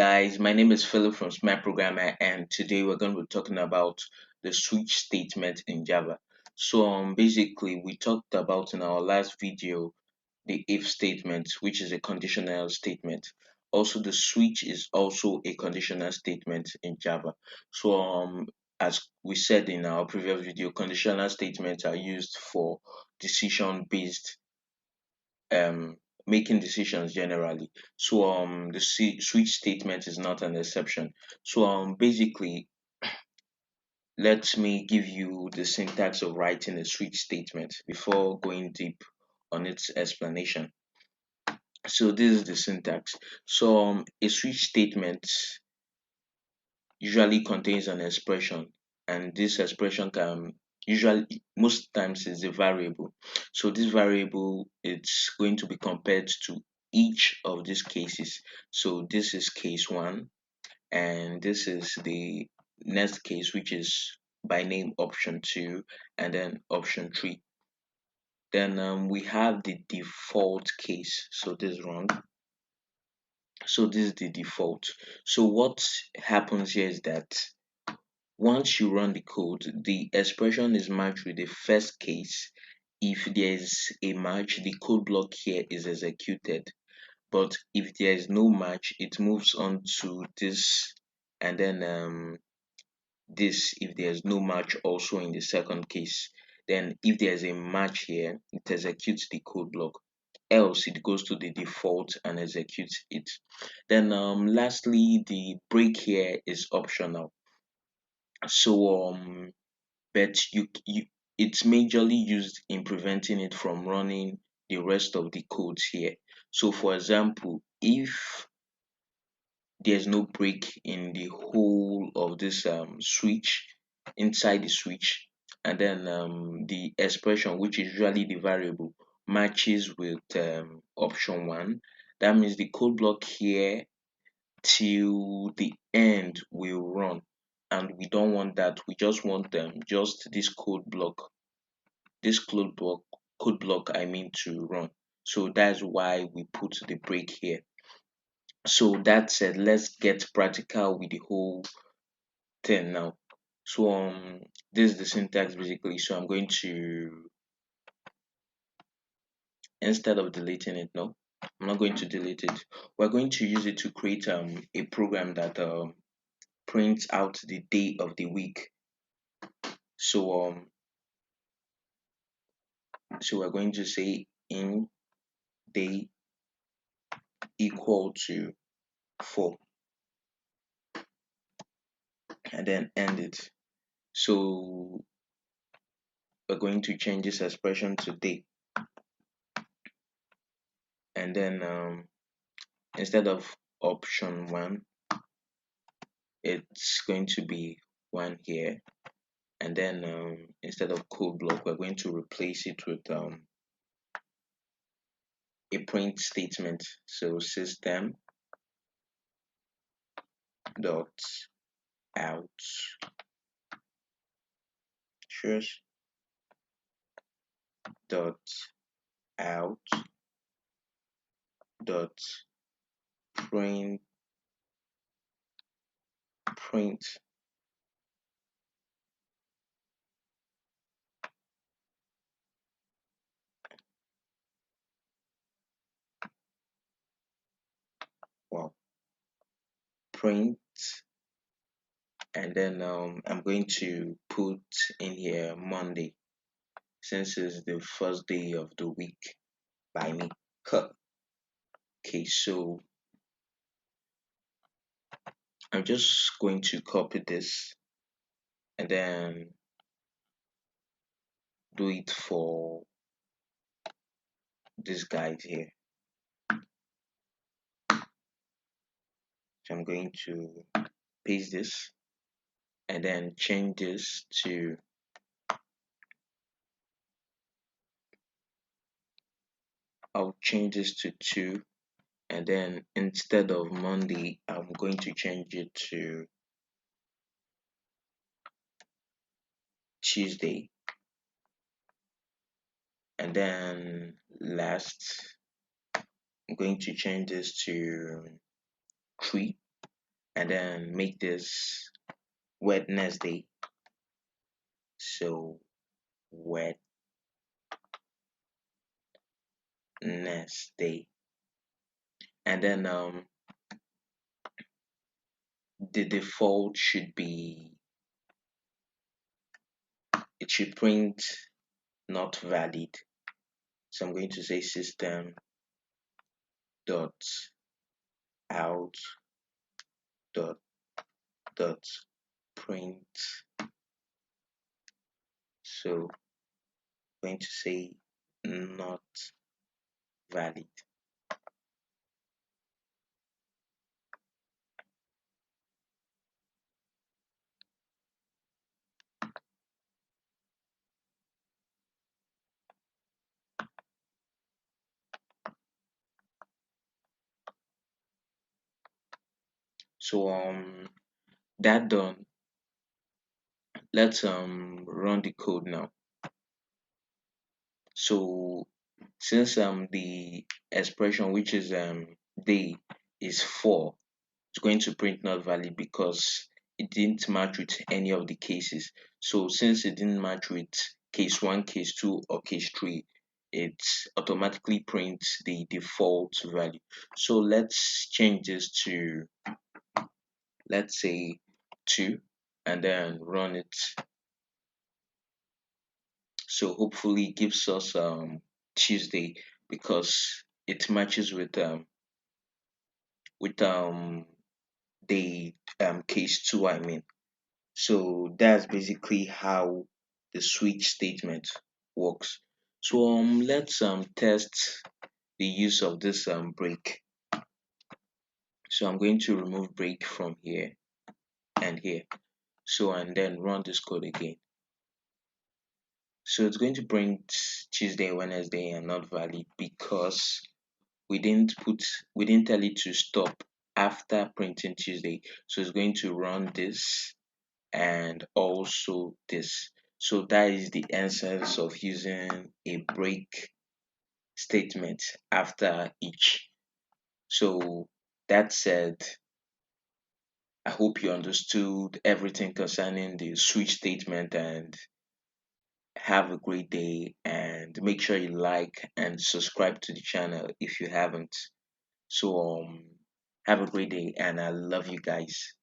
guys, my name is Philip from Smart Programmer, and today we're going to be talking about the switch statement in Java. Basically, we talked about in our last video the if statement, which is a conditional statement. Also, the switch is also a conditional statement in Java. As we said in our previous video, conditional statements are used for decision-based um making decisions generally. Switch statement is not an exception. Basically, let me give you the syntax of writing a switch statement before going deep on its explanation. So this is the syntax. A switch statement usually contains an expression, and this expression can usually most times is a variable. So this variable, it's going to be compared to each of these cases. So this is case one, and this is the next case, which is by name option two, and then option three. Then we have the default case. So this is wrong. So this is the default. So what happens here is that once you run the code, the expression is matched with the first case. If there is a match, the code block here is executed. But if there is no match, it moves on to this, and then this if there is no match also in the second case. Then if there is a match here, it executes the code block. Else it goes to the default and executes it. Then lastly, the break here is optional. So but you it's majorly used in preventing it from running the rest of the codes here. So for example, if there's no break in the whole of this switch, inside the switch, and then the expression, which is usually the variable, matches with option one, that means the code block here till the end will run, and we don't want that. We just want just this code block, I mean, to run. So that's why we put the break here. So that said, let's get practical with the whole thing now. This is the syntax basically. So I'm going to, instead of deleting it, no, I'm not going to delete it. We're going to use it to create a program that prints out the day of the week. So we're going to say in day equal to 4, and then end it. So we're going to change this expression to day, and then instead of option 1, it's going to be 1 here, and then instead of code block, we're going to replace it with a print statement. So system dot out dot out dot print print well print, and then I'm going to put in here Monday, since it's the first day of the week by me. Okay, so I'm just going to copy this and then do it for this guide here. So I'm going to paste this and then change this to, I'll change this to 2, and then instead of Monday, I'm going to change it to Tuesday, and then last, I'm going to change this to 3, and then make this Wednesday. So Wednesday, and then the default should be, it should print not valid. So I'm going to say system dot out dot dot print. So I'm going to say not valid. So that done, let's run the code now. So since the expression, which is day, is 4, it's going to print not valid because it didn't match with any of the cases. So since it didn't match with case 1, case 2, or case 3, it automatically prints the default value. So let's change this to, let's say, 2, and then run it. So hopefully it gives us Tuesday, because it matches with the case 2, I mean. So that's basically how the switch statement works. So let's test the use of this break. So I'm going to remove break from here and here. So and then run this code again. So it's going to print Tuesday, Wednesday, and not valid because we didn't tell it to stop after printing Tuesday. So it's going to run this and also this. So that is the essence of using a break statement after each. So that said, I hope you understood everything concerning the switch statement, and have a great day, and make sure you like and subscribe to the channel if you haven't. So have a great day, and I love you guys.